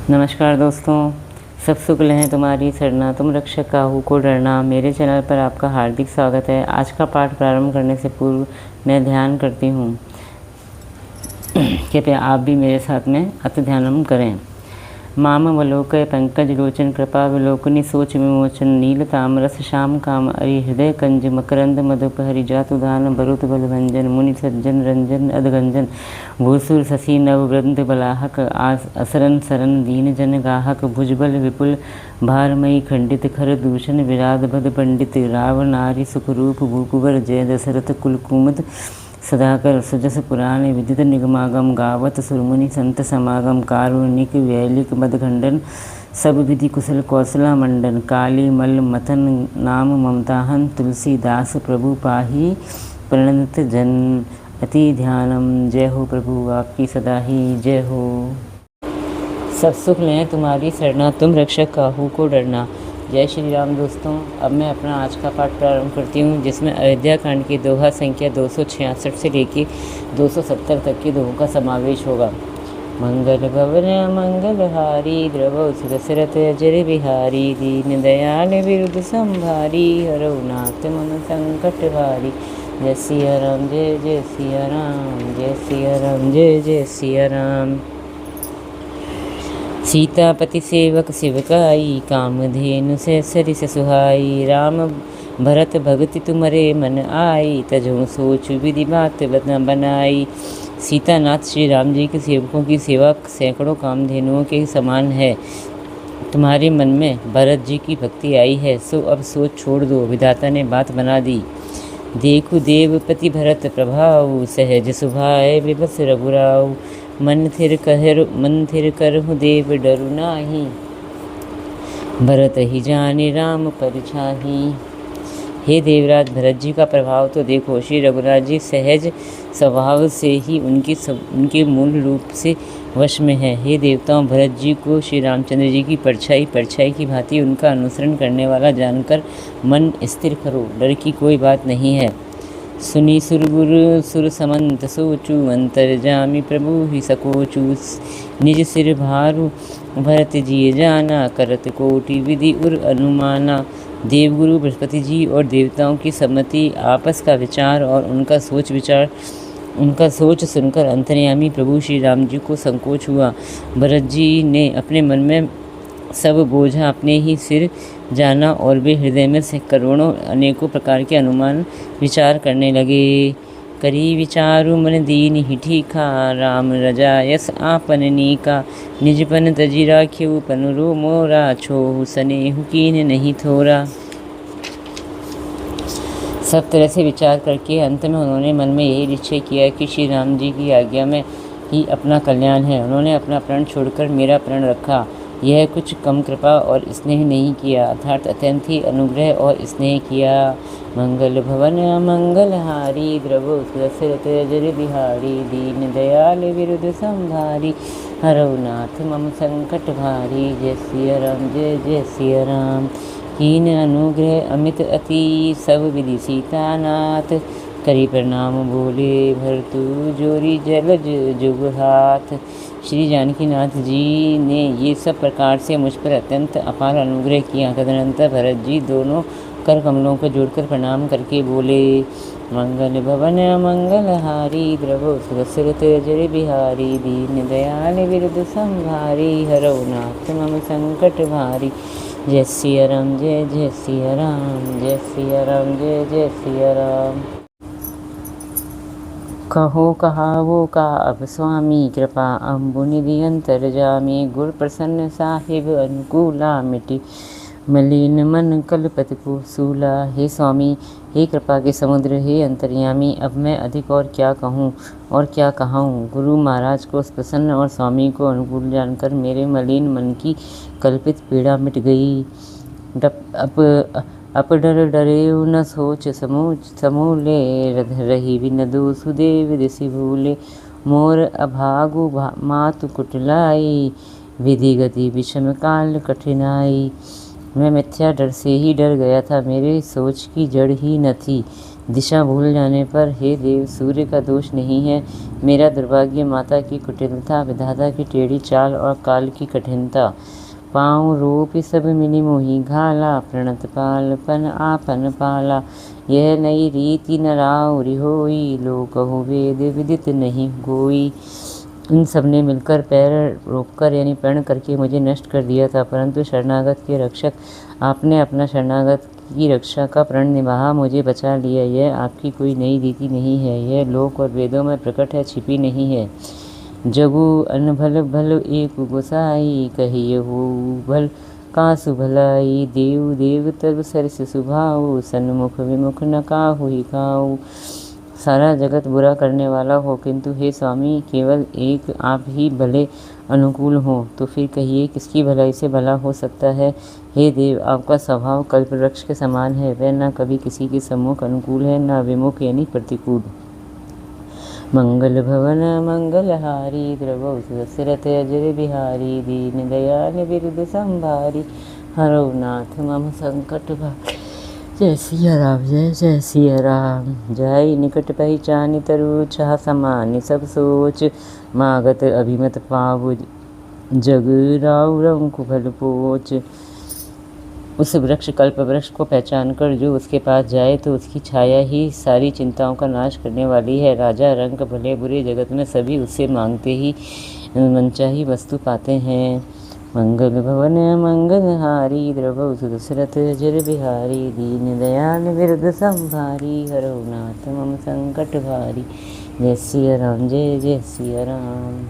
नमस्कार दोस्तों, सब शुक्ल हैं तुम्हारी सरना, तुम रक्षक काहू को डरना। मेरे चैनल पर आपका हार्दिक स्वागत है। आज का पाठ प्रारंभ करने से पूर्व मैं ध्यान करती हूँ, कृपया आप भी मेरे साथ में अति ध्यानम करें। मामवलोकय पंकज लोचन कृपा विलोकनी सोच विमोचन नील तामरस श्याम काम अरि हृदय कंज मकरंद मधुपहरि जातुदान बरुत बलभंजन मुनि सज्जन रंजन अधगंजन भूसुर शशि नववृंद बलाहक असरन सरन दीन जन गाहक भुजबल विपुल भारमयी खंडित खर दूषण विराध भद पंडित राव नारी सुखरूप भूकुवर जय दशरथ कुलकुमुद सदाकर सुजस पुराण विदित निगमागम गावत सुरमुनि संत समागम कारुणिक वैलिक मदखंडन सब विधि कुशल कौशला मंडन काली मल मथन नाम ममताहन तुलसीदास प्रभु पाही प्रणत जन अति ध्यानम। जय हो प्रभु आपकी सदा ही जय हो। सब सुख लें तुम्हारी सरना, तुम रक्षक काहू को डरना। जय श्री राम। दोस्तों, अब मैं अपना आज का पाठ प्रारंभ करती हूँ, जिसमें अयोध्या कांड की दोहा संख्या 266 से लेकर 270 तक की दोहों का समावेश होगा। मंगल भवन मंगलहारी द्रवौ सुदशरथ अजर बिहारी दीन दयाल विरुद्ध संभारी हरौ नाथ मम संकट भारी। जय सिया राम जय जय सिया राम, जय सिया राम जय जय सिया राम। सीतापति सेवक शिवकाई कामधेनु से सरिस सुहाई। राम भरत भगति तुमरे मन आई तजहु सोच विधि बात बनाई। सीतानाथ श्री राम जी के सेवकों की सेवा सैकड़ों कामधेनुओं के समान है। तुम्हारे मन में भरत जी की भक्ति आई है, सो अब सोच छोड़ दो, विधाता ने बात बना दी। देखु देवपति भरत प्रभाव सहज सुभाए विबस रघुराव। मन थिर करहु देव डरु नाही भरत ही जाने राम परिछाही। हे देवराज, भरत जी का प्रभाव तो देखो। श्री रघुराज जी सहज स्वभाव से ही उनके मूल रूप से वश में है। हे देवताओं, भरत जी को श्री रामचंद्र जी की परछाई की भांति उनका अनुसरण करने वाला जानकर मन स्थिर करो, डर की कोई बात नहीं है। सुनी सुरगुरु सुर समंत सोचू अंतर जामी प्रभु ही सकोचू। निज सिर भारू भरत जी जाना करत कोटि विधि उर अनुमाना। देवगुरु बृहस्पति जी और देवताओं की सम्मति, आपस का विचार और उनका सोच सुनकर अंतर्यामी प्रभु श्री राम जी को संकोच हुआ। भरत जी ने अपने मन में सब बोझा अपने ही सिर जाना और वे हृदय में से करोड़ों अनेकों प्रकार के अनुमान विचार करने लगे। करी विचारु मन दीन ही ठीका राम रजा यस आपन नीका। निजपन तजी राख्यु पनुरो मोरा छोहु सनेहु कीन नहीं थोरा। सब तरह से विचार करके अंत में उन्होंने मन में यही निश्चय किया कि श्री राम जी की आज्ञा में ही अपना कल्याण है। उन्होंने अपना प्रण छोड़कर मेरा प्रण रखा। यह कुछ कम कृपा और स्नेह नहीं किया, अर्थात अत्यंत ही अनुग्रह और स्नेह किया। मंगल भवन मंगलहारी द्रवौ सुदशरथ अजर बिहारी दीन दयाल विरुद्ध संभारी हरौ नाथ मम संकट भारी। जय सिया राम जय जय सिया राम। कीन अनुग्रह अमित अति सब विधि सीतानाथ। करी प्रणाम बोले भरतु जोरी जलज जुग हाथ। श्री जानकीनाथ जी ने ये सब प्रकार से मुझ पर अत्यंत अपार अनुग्रह किया। तदनंतर भरत जी दोनों कर कमलों को जोड़कर प्रणाम करके बोले, मंगल भवन मंगलहारी द्रवौ सुदशरथ अजर बिहारी दीन दयाल विरुद्ध संभारी हरौ नाथ मम संकट भारी। जय सिया राम जय जय सिया राम, जय सिया राम जय जय सिया राम। कहो कहावो का अब स्वामी कृपा अम्बु निधि अंतर जामी। गुर प्रसन्न साहिब अनुकूला मिटी मलिन मन कलपत को सूला। हे स्वामी, हे कृपा के समुद्र, हे अंतर्यामी, अब मैं अधिक और क्या कहूँ और क्या कहाऊँ। गुरु महाराज को प्रसन्न और स्वामी को अनुकूल जानकर मेरे मलिन मन की कल्पित पीड़ा मिट गई। अप डर डरेउ न सोच समूले रही बिन दोषु देव दिसि भूले। मोर अभागु मातु कुटलाई विधि गति विषम काल कठिनाई। मैं मिथ्या डर से ही डर गया था, मेरे सोच की जड़ ही न थी। दिशा भूल जाने पर हे देव सूर्य का दोष नहीं है, मेरा दुर्भाग्य माता की कुटिलता, विधाता की टेढ़ी चाल और काल की कठिनता। पाँव रूप सब मिली मोही घाला, प्रणत पालपन आपन पाला। यह नई रीति न राउरी होई, लोक कहो वेद विदित नहीं कोई। इन सब ने मिलकर पैर रोककर यानी प्रण करके मुझे नष्ट कर दिया था, परंतु शरणागत के रक्षक आपने अपना शरणागत की रक्षा का प्रण निभाा, मुझे बचा लिया। यह आपकी कोई नई रीति नहीं है, यह लोक और वेदों में प्रकट है, छिपी नहीं है। जगु अनभल भल एक गोसाई, कहियहु भल कासु भलाई। देव देव तब सरस सुभाऊ, सन्मुख विमुख न काहु ही खाऊ। सारा जगत बुरा करने वाला हो, किंतु हे स्वामी केवल एक आप ही भले अनुकूल हो, तो फिर कहिए किसकी भलाई से भला हो सकता है। हे देव, आपका स्वभाव कल्पवृक्ष के समान है, वह न कभी किसी के सम्मुख अनुकूल है, न विमुख यानी प्रतिकूल। मंगल भवन मंगलहारी, द्रवौ सुदशरथ अजर बिहारी। दीन दयाल बिरुद संभारी, हरौ नाथ मम संकट भारी। जय सिया राम, जय जय सिया राम। जय निकट पहचानी तरु, चाह समान सब सोच। मागत अभिमत पावु, जग राउ रंकु भल पोच। उस वृक्ष कल्प वृक्ष को पहचान कर जो उसके पास जाए तो उसकी छाया ही सारी चिंताओं का नाश करने वाली है। राजा रंक भले बुरे जगत में सभी उससे मांगते ही मनचाही वस्तु पाते हैं। मंगल भवन मंगलहारी, द्रवौ सुदशरथ अजर बिहारी। दीन दयाल बिरुद संभारी, हरौ नाथ मम संकट भारी। जय सिया राम, जय जय सिया राम।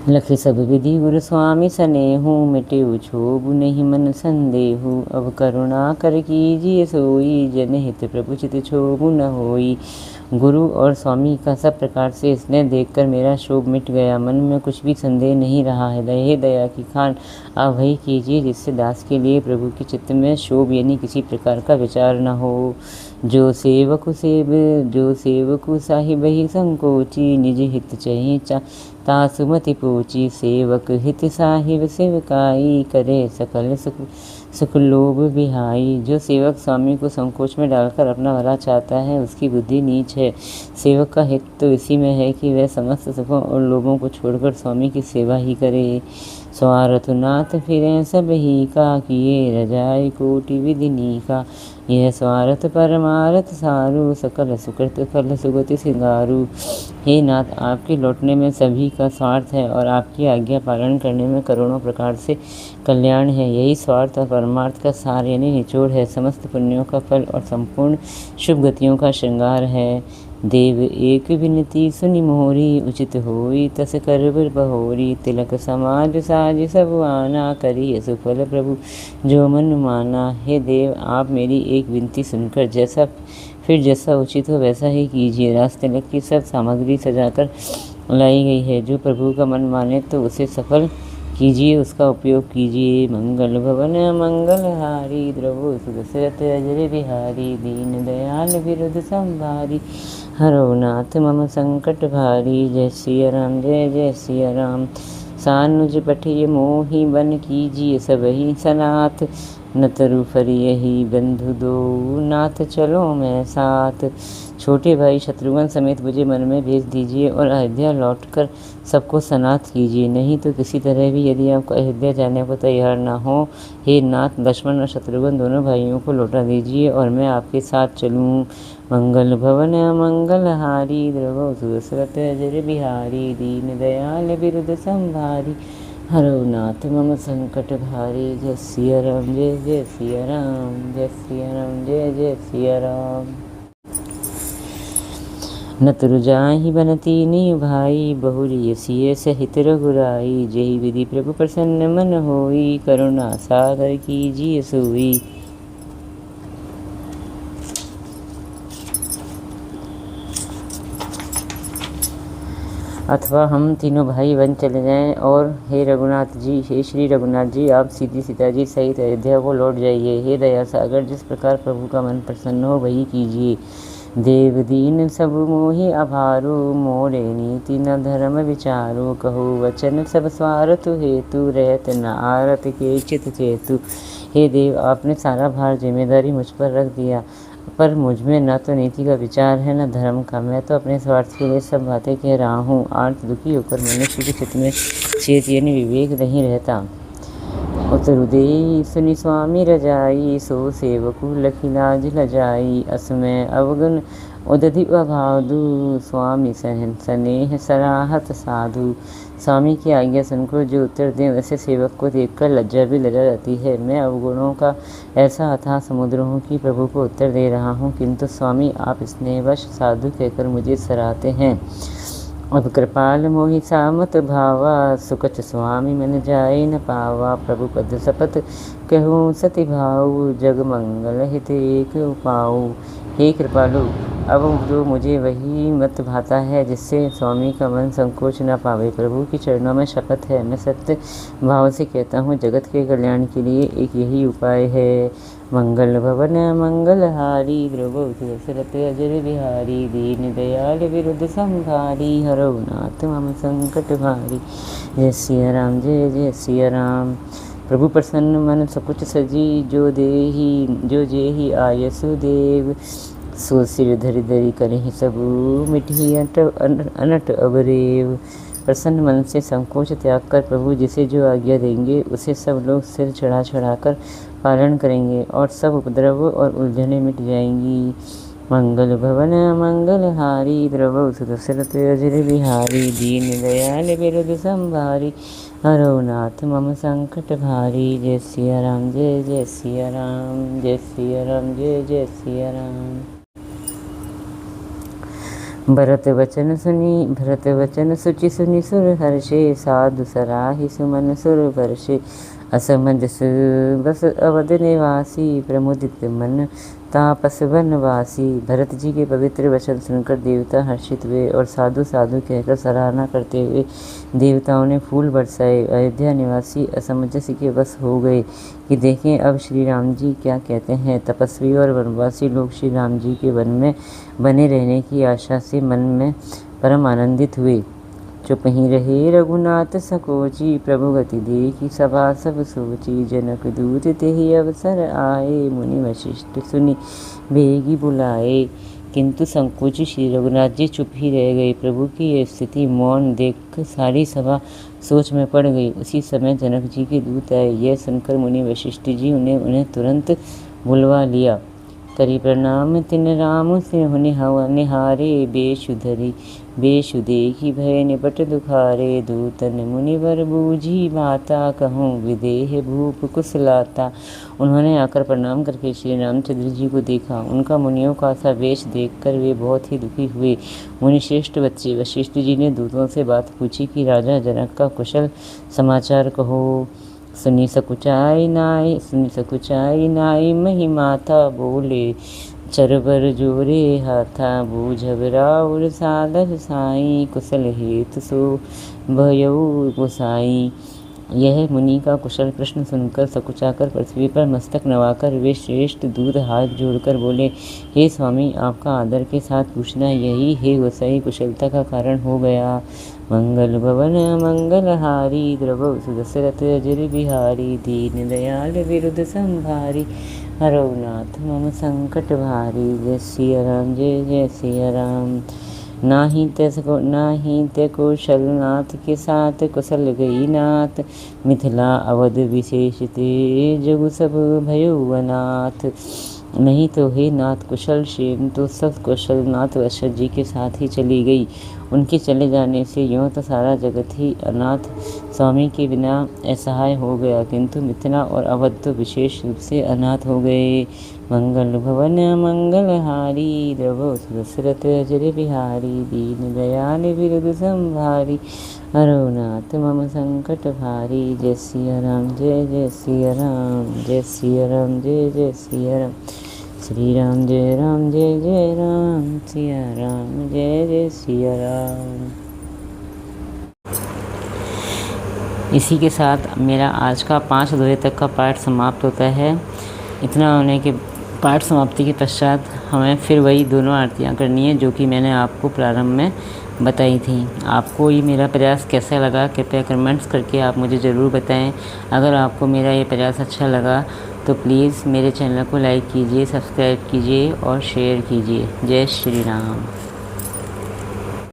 लखे सब विधि गुरु स्वामी सनेहु, मिटेउ क्षोभु नहीं मन संदेहु। अब करुणा कर कीजिए सोई, जनहित प्रभु चित क्षोभु न होई। गुरु और स्वामी का सब प्रकार से स्नेह देखकर मेरा शोभ मिट गया, मन में कुछ भी संदेह नहीं रहा है। हे दया की खान, आप वही कीजिए जिससे दास के लिए प्रभु के चित्त में शोभ यानी किसी प्रकार का विचार न हो। जो सेवकु साहिब ही संकोची, निज हित चहि तासुमति पूची। सेवक हित साहिब सेवकाई, करे सकल सुख लोभ बिहाई। जो सेवक स्वामी को संकोच में डालकर अपना भला चाहता है, उसकी बुद्धि नीच है। सेवक का हित तो इसी में है कि वह समस्त सुखों और लोभों को छोड़कर स्वामी की सेवा ही करे। स्वार्थ नाथ फिरें सब ही का, किए रजाई कोटि विधिनी का। यह स्वार्थ परमार्थ सारू, सकल सुकृत फल सुगति सिंगारू। हे नाथ, आपके लौटने में सभी का स्वार्थ है और आपकी आज्ञा पालन करने में करोड़ों प्रकार से कल्याण है। यही स्वार्थ और परमार्थ का सार यानी निचोड़ है, समस्त पुण्यों का फल और संपूर्ण शुभ गतियों का श्रृंगार है। देव एक विनती सुनि मोरी, उचित होई तस कर बहोरी। तिलक समाज साज सब आना, करिए सुफल प्रभु जो मन माना। हे देव, आप मेरी एक विनती सुनकर जैसा उचित हो वैसा ही कीजिए। रास तिलक की सब सामग्री सजाकर लाई गई है, जो प्रभु का मन माने तो उसे सफल कीजिए, उसका उपयोग कीजिए। मंगल भवन मंगलहारी, द्रवौ सुदशरथ अजर बिहारी। दीन दयाल बिरुद संभारी, हरौ नाथ मम संकट भारी। जय सिया राम, जय जय सिया राम। सानुज पठिय मोहि बन कीजिए सबहि सनाथ। न तरु फरियहि बंधु दो, नाथ चलो मैं साथ। छोटे भाई शत्रुघ्न समेत मुझे मन में भेज दीजिए और अयोध्या लौटकर सबको सनाथ कीजिए। नहीं तो किसी तरह भी यदि आपको अयोध्या जाने को तैयार ना हो, हे नाथ लक्ष्मण और शत्रुघ्न दोनों भाइयों को लौटा दीजिए और मैं आपके साथ चलूँ। मंगल भवन मंगलहारी, द्रवौ सुदशरथ अजर बिहारी। दीन दयाल बिरुद संभारी, हरौ नाथ मम संकट भारी। जय सिया राम, जय जय सिया राम। जय सिया राम, जय जय सिया राम। न तुरु जाहि बनती नी भाई, बहुरी सिय सहित रघुराई। जय विधि प्रभु प्रसन्न मन होई, करुणा सागर कीजिए सोई। अथवा हम तीनों भाई वन चले जाएं और हे रघुनाथ जी, हे श्री रघुनाथ जी, आप सीधी सीता जी सहित अयोध्या को लौट जाइए। हे दया सागर, जिस प्रकार प्रभु का मन प्रसन्न हो वही कीजिए। देव दीन सब मोहि आभारो, मोरे नीति न धर्म विचारो। कहो वचन सब स्वार्थ हेतु, रहत न आरत के चित चेतु। हे देव, आपने सारा भार जिम्मेदारी मुझ पर रख दिया, पर मुझ में न तो नीति का विचार है न धर्म का। मैं तो अपने स्वार्थ के लिए सब बातें कह रहा हूँ। आर्त दुखी होकर मनुष्य के चित्त में चेत यानी विवेक नहीं रहता। उतरुदेई सुनि स्वामी रजाई, सो सेवकु लखी लाज लजाई। असमय अवगुण उदधि अभादु, स्वामी सहन स्नेह सराहत साधु। स्वामी की आज्ञा सुनकर जो उत्तर दें, वैसे सेवक को देखकर लज्जा भी लजा जाती है। मैं अवगुणों का ऐसा अथाह समुद्र हूँ कि प्रभु को उत्तर दे रहा हूँ, किंतु स्वामी आप स्नेहवश साधु कहकर मुझे सराहते हैं। अब कृपाल मोहि सामत भावा, सुकच स्वामी मन जाए न पावा। प्रभु पद शपथ कहूँ सति भाऊ, जग मंगल हित एक उपाऊ। हे कृपालु, अब जो मुझे वही मत भाता है जिससे स्वामी का मन संकोच न पावे। प्रभु की चरणों में शपथ है, मैं सत्य भाव से कहता हूँ, जगत के कल्याण के लिए एक यही उपाय है। मंगल भवन मंगलहारी, द्रवौ दशरथ अजर बिहारी। दीन दयाल विरुद्ध संभारी, हरौ नाथ मम संकट भारी। जय सिया राम, जय जय सिया राम। प्रभु प्रसन्न मन सकुच सजी, जो जेहि आयसु देव। सो सिर धरि धरि करहि सबु, मिटहि अनट अबरेव। प्रसन्न मन से संकोच त्याग कर प्रभु जिसे जो आज्ञा देंगे उसे सब लोग सिर चढ़ा चढ़ाकर पालन करेंगे और सब उपद्रव और उलझनें मिट जाएंगी। मंगल भवन मंगलहारी, द्रवौ दशरथ अजर बिहारी। दीन दयाल विरुद्ध संभारी, हरौ नाथ मम संकट भारी। जय सिया राम, जय जय सिया राम। जय सिया राम, जय जय सिया राम। भरत वचन सुचि सुनि सुर हर्षे। साधु सराहि सुमन सुर वर्षे। असमंजस बस अवध निवासी, प्रमुदित मन तापस वनवासी। भरत जी के पवित्र वचन सुनकर देवता हर्षित हुए और साधु साधु कहकर सराहना करते हुए देवताओं ने फूल बरसाए। अयोध्या निवासी असमंजस के बस हो गए कि देखें अब श्री राम जी क्या कहते हैं। तपस्वी और वनवासी लोग श्री राम जी के वन में बने रहने की आशा से मन में परम आनंदित हुए। चुप ही रहे रघुनाथ सकोची, प्रभु गति देखी सभा सब सोची। जनक दूत तेहि अवसर आए, मुनि वशिष्ठ सुनि बेगी बुलाए। किंतु संकोची श्री रघुनाथ जी चुप ही रह गए। प्रभु की यह स्थिति मौन देख सारी सभा सोच में पड़ गई। उसी समय जनक जी के दूत आए। यह सुनकर मुनि वशिष्ठ जी उन्हें तुरंत बुलवा लिया। करी प्रणाम तिन राम सिंह निहारे, बेशु देखी भय निपट दुखारे। दूतन मुनिवर बूझी बाता, कहूँ विदेह भूप कुशलाता। उन्होंने आकर प्रणाम करके श्री रामचंद्र जी को देखा। उनका मुनियों का सा वेश देखकर वे बहुत ही दुखी हुए। मुनिश्रेष्ठ बच्चे वशिष्ठ जी ने दूतों से बात पूछी कि राजा जनक का कुशल समाचार कहो। सुनी सकुचाई नाई महिमाता, बोले चरबर जोरे हाथा। बूझब राउर सादर साई, कुशल हेतु सो भयउ गोसाई। यह मुनि का कुशल प्रश्न सुनकर सकुचाकर पृथ्वी पर मस्तक नवाकर वे श्रेष्ठ दूत हाथ जोड़कर बोले, हे स्वामी, आपका आदर के साथ पूछना यही हे गोसाई कुशलता का कारण हो गया। मंगल भवन मंगलहारी, द्रवौ दशरथ अजर बिहारी। दीन दयाल विरुद्ध संभारी, हरौ नाथ मम संकट भारी। जय सिया राम, जय जय सिया राम। नाही ते कौशलनाथ के साथ, कुशल गई नाथ। मिथिला अवध विशेष ते, जगु सब भयो अनाथ। नहीं तो हे नाथ कुशल क्षेम तो सब कुशलनाथ वशिष्ठ जी के साथ ही चली गई। उनके चले जाने से यूँ तो सारा जगत ही अनाथ स्वामी के बिना असहाय हो गया, किंतु मिथिला और अवध तो विशेष रूप से अनाथ हो गए। मंगल भवन मंगलहारी, द्रवौ दशरथ अजर बिहारी। दीन दयाल विरुद्ध संभारी, हरौ नाथ मम संकट भारी। जय सिया राम, जय जय सिया राम। जय सिया राम, जय जय सिया राम। श्री राम जय राम, जय जय राम। सिया राम, जय जय सिया राम। इसी के साथ मेरा आज का 5 दोहे तक का पाठ समाप्त होता है। इतना होने के पाठ समाप्ति के पश्चात हमें फिर वही दोनों आरतियाँ करनी है जो कि मैंने आपको प्रारंभ में बताई थी। आपको ये मेरा प्रयास कैसा लगा कृपया कमेंट्स करके आप मुझे ज़रूर बताएं। अगर आपको मेरा ये प्रयास अच्छा लगा तो प्लीज़ मेरे चैनल को लाइक कीजिए, सब्सक्राइब कीजिए और शेयर कीजिए। जय श्री राम।